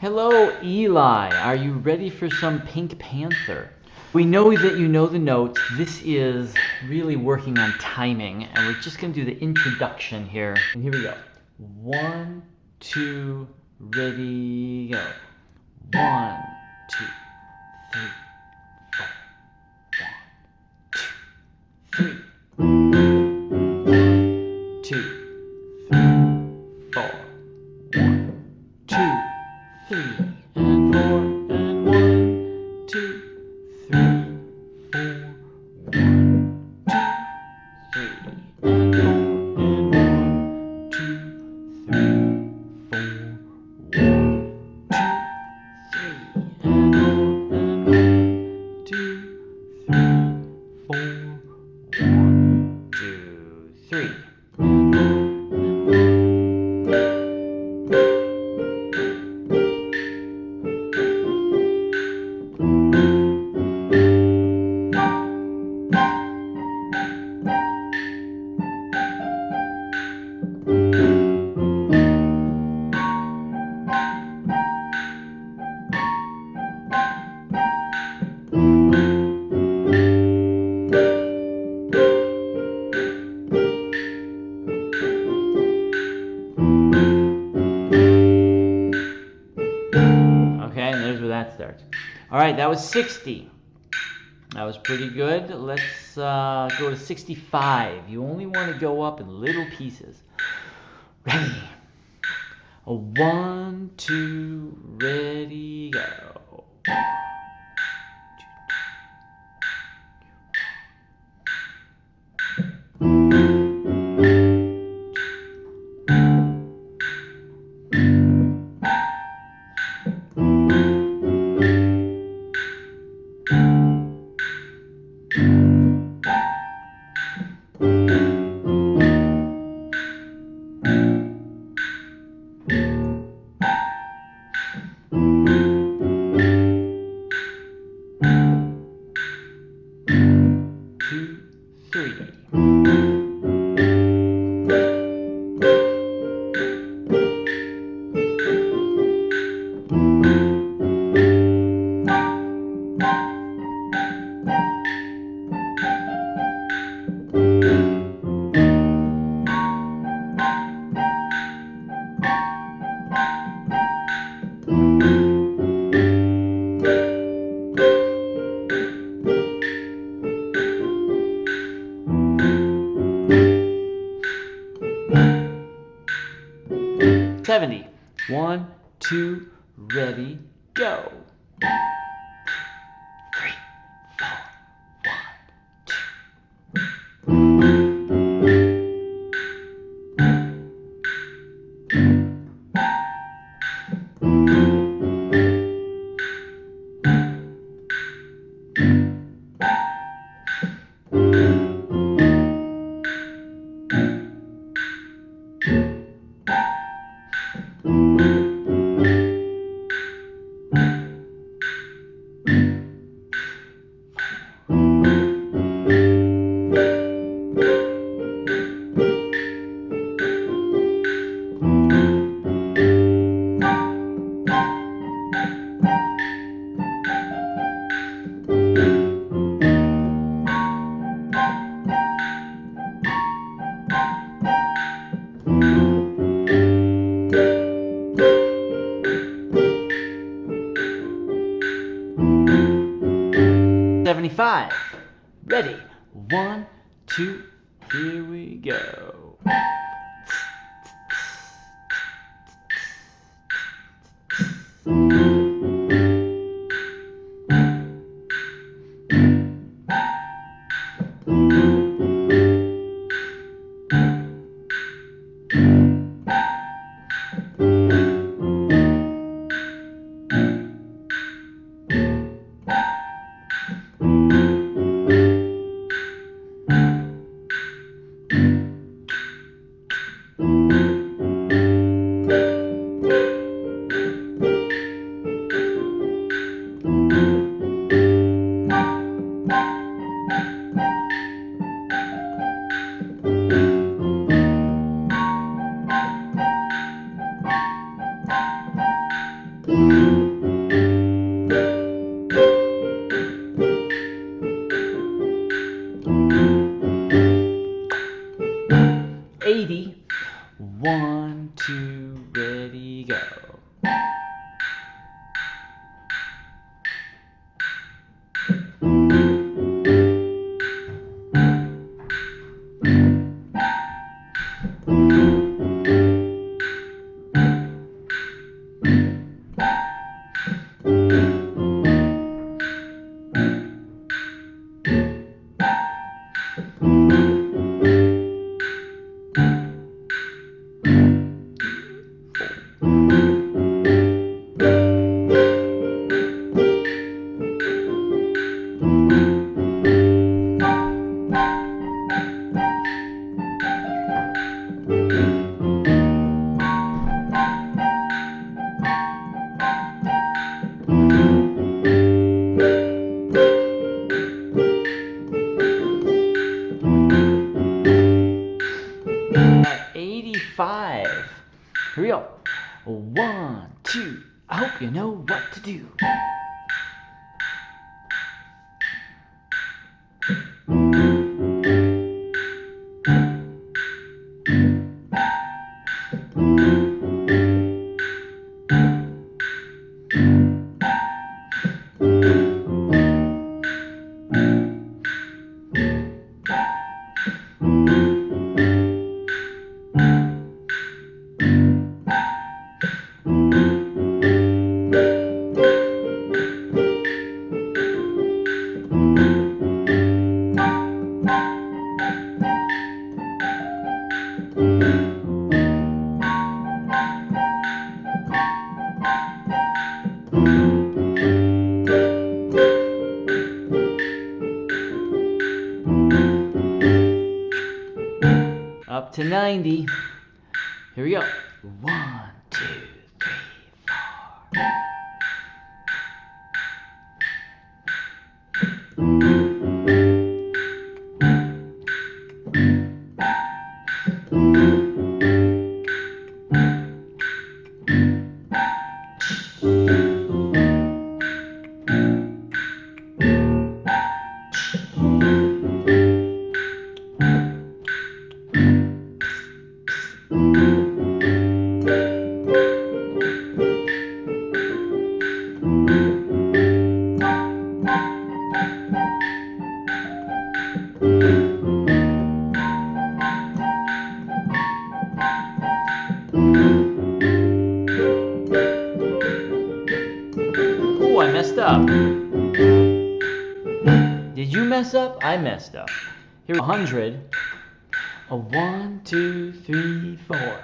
Hello, Eli. Are you ready for some Pink Panther? We know that you know the notes. This is really working on timing, and we're just going to do the introduction here. And here we go. 1, 2, ready, go. 1, 2, 3, 4. 1, 2, 3. 2, 3, 4. 1, 2, 3, and 4, and 1, 2, 3, 4. 1, 2, 3, and 4, and 1, 2, 3, 4. 1, 2, 3, and 4, and 1, 2, 3, 4. 1, 2, 3. Okay, and there's where that starts. All right, that was 60. That was pretty good. Let's go to 65. You only want to go up in little pieces. Ready? 1, 2, ready, go. 2, 3. 70. 1, 2, ready, go. 3, 4, 75. Ready? 1, 2, here we go. $80. 1, 2, ready, go. At 85. Here we go. 1, 2. I hope you know what to do. Up to 90. Here we go. 1, 2, 3, 4. Oh, I messed up. Did you mess up? I messed up. Here, 100. 1, 2, 3, 4.